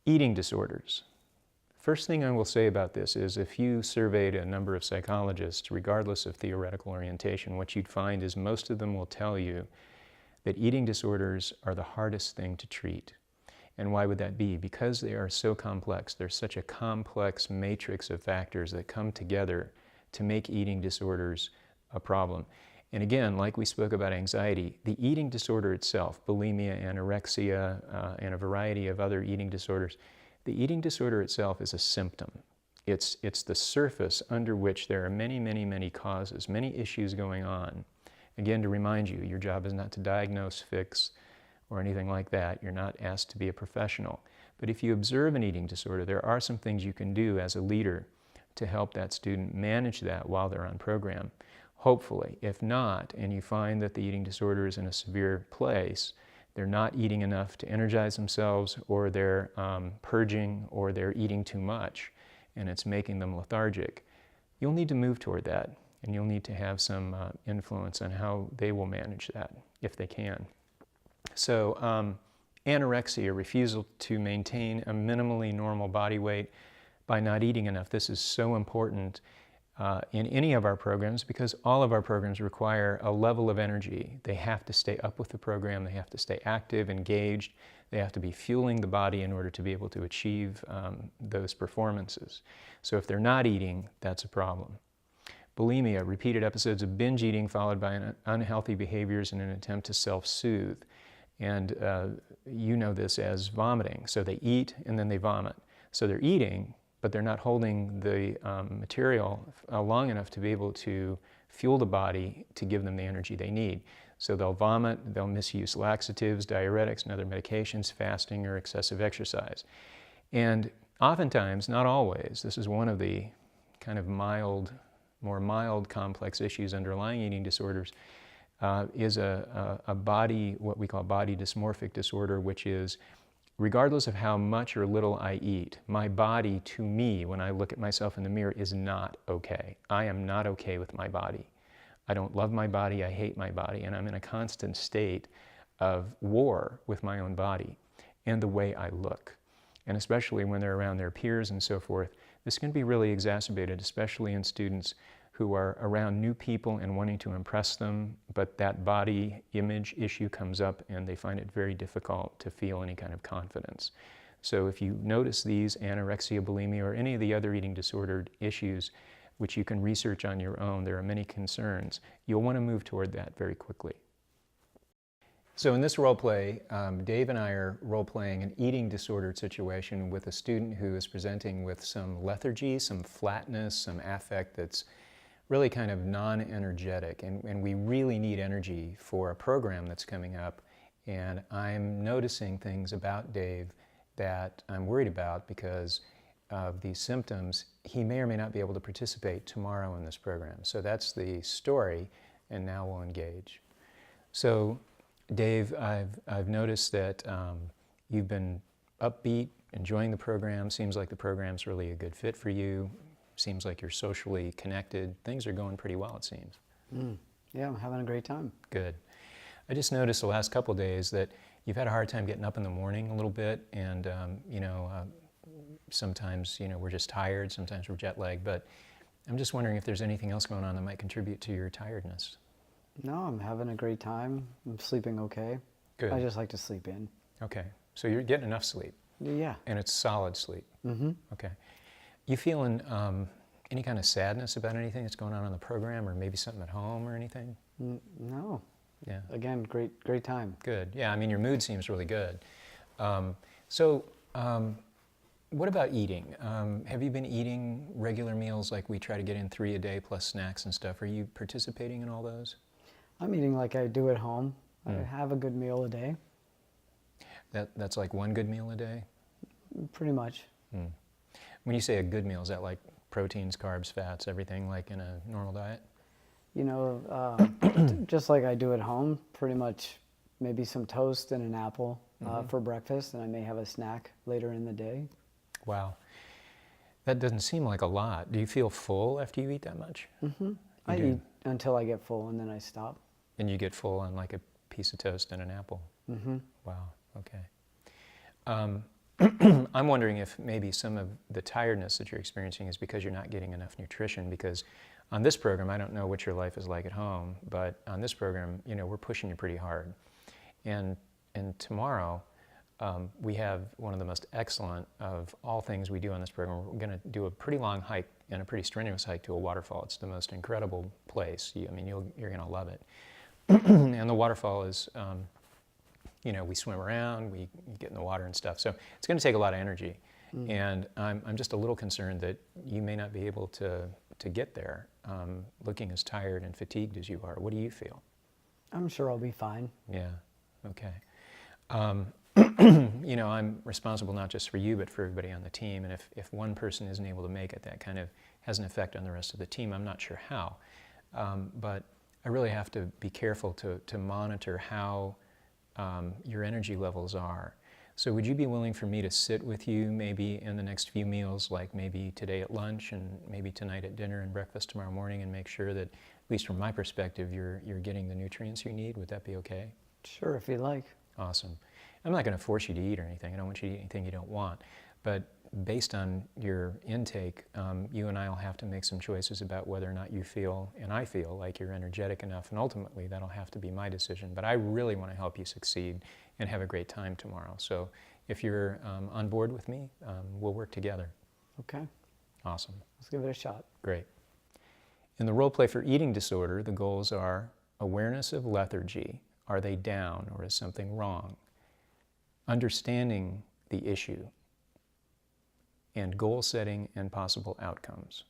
Eating disorders. First thing I will say about this is if you surveyed a number of psychologists, regardless of theoretical orientation, what you'd find is most of them will tell you that eating disorders are the hardest thing to treat. And why would that be? Because they are so complex. There's such a complex matrix of factors that come together to make eating disorders a problem. And again, like we spoke about anxiety, the eating disorder itself, bulimia, anorexia, and a variety of other eating disorders, the eating disorder itself is a symptom. It's the surface under which there are many, many, many causes, many issues going on. Again, to remind you, your job is not to diagnose, fix, or anything like that. You're not asked to be a professional. But if you observe an eating disorder, there are some things you can do as a leader to help that student manage that while they're on program. Hopefully. If not, and you find that the eating disorder is in a severe place, they're not eating enough to energize themselves, or they're purging, or they're eating too much, and it's making them lethargic, you'll need to move toward that, and you'll need to have some influence on how they will manage that, if they can. So anorexia, refusal to maintain a minimally normal body weight by not eating enough. This is so important in any of our programs, because all of our programs require a level of energy. They have to stay up with the program, they have to stay active, engaged, they have to be fueling the body in order to be able to achieve those performances. So if they're not eating, that's a problem. Bulimia, repeated episodes of binge eating followed by unhealthy behaviors in an attempt to self-soothe. And you know this as vomiting. So they eat and then they vomit. So they're eating, but they're not holding the material long enough to be able to fuel the body to give them the energy they need. So they'll vomit, they'll misuse laxatives, diuretics, and other medications, fasting, or excessive exercise. And oftentimes, not always, this is one of the kind of more mild complex issues underlying eating disorders, is a body, what we call body dysmorphic disorder, which is regardless of how much or little I eat, my body, to me, when I look at myself in the mirror, is not okay. I am not okay with my body. I don't love my body, I hate my body, and I'm in a constant state of war with my own body and the way I look. And especially when they're around their peers and so forth, this can be really exacerbated, especially in students who are around new people and wanting to impress them, but that body image issue comes up and they find it very difficult to feel any kind of confidence. So if you notice these, anorexia, bulimia, or any of the other eating disordered issues, which you can research on your own, there are many concerns, you'll want to move toward that very quickly. So in this role play, Dave and I are role-playing an eating disordered situation with a student who is presenting with some lethargy, some flatness, some affect that's really kind of non-energetic, and we really need energy for a program that's coming up. And I'm noticing things about Dave that I'm worried about because of these symptoms. He may or may not be able to participate tomorrow in this program. So that's the story, and now we'll engage. So Dave, I've noticed that you've been upbeat, enjoying the program. Seems like the program's really a good fit for you. Seems like you're socially connected. Things are going pretty well, it seems. Yeah, I'm having a great time. Good. I just noticed the last couple of days that you've had a hard time getting up in the morning a little bit, and sometimes we're just tired, sometimes we're jet lagged, but I'm just wondering if there's anything else going on that might contribute to your tiredness. No, I'm having a great time. I'm sleeping okay. Good. I just like to sleep in. Okay, so you're getting enough sleep. Yeah. And it's solid sleep. Mm-hmm. Okay. You feeling any kind of sadness about anything that's going on the program, or maybe something at home or anything? No. Yeah. Again, great time. Good. Yeah, I mean, your mood seems really good. What about eating? Have you been eating regular meals like we try to get in 3 a day plus snacks and stuff? Are you participating in all those? I'm eating like I do at home. I have a good meal a day. That's like one good meal a day? Pretty much. When you say a good meal, is that like proteins, carbs, fats, everything like in a normal diet? Just like I do at home, pretty much maybe some toast and an apple for breakfast, and I may have a snack later in the day. Wow. That doesn't seem like a lot. Do you feel full after you eat that much? I eat until I get full, and then I stop. And you get full on like a piece of toast and an apple? Wow, okay. I'm wondering if maybe some of the tiredness that you're experiencing is because you're not getting enough nutrition, because on this program, I don't know what your life is like at home, but on this program, you know, we're pushing you pretty hard. And tomorrow, we have one of the most excellent of all things we do on this program. We're going to do a pretty long hike and a pretty strenuous hike to a waterfall. It's the most incredible place. I mean, you're going to love it. And the waterfall is, you know, we swim around, we get in the water and stuff. So it's going to take a lot of energy. And I'm just a little concerned that you may not be able to get there looking as tired and fatigued as you are. What do you feel? I'm sure I'll be fine. Yeah, okay. You know, I'm responsible not just for you, but for everybody on the team. And if one person isn't able to make it, that kind of has an effect on the rest of the team. I'm not sure how. But I really have to be careful to monitor how your energy levels are. So would you be willing for me to sit with you maybe in the next few meals, like maybe today at lunch and maybe tonight at dinner and breakfast tomorrow morning, and make sure that, at least from my perspective, you're getting the nutrients you need? Would that be okay? Sure, if you like. Awesome. I'm not going to force you to eat or anything. I don't want you to eat anything you don't want. But based on your intake, you and I will have to make some choices about whether or not you feel, and I feel, like you're energetic enough, and ultimately that'll have to be my decision. But I really want to help you succeed and have a great time tomorrow. So if you're on board with me, we'll work together. Okay. Awesome. Let's give it a shot. Great. In the role play for eating disorder, the goals are awareness of lethargy. Are they down, or is something wrong? Understanding the issue, and goal setting and possible outcomes.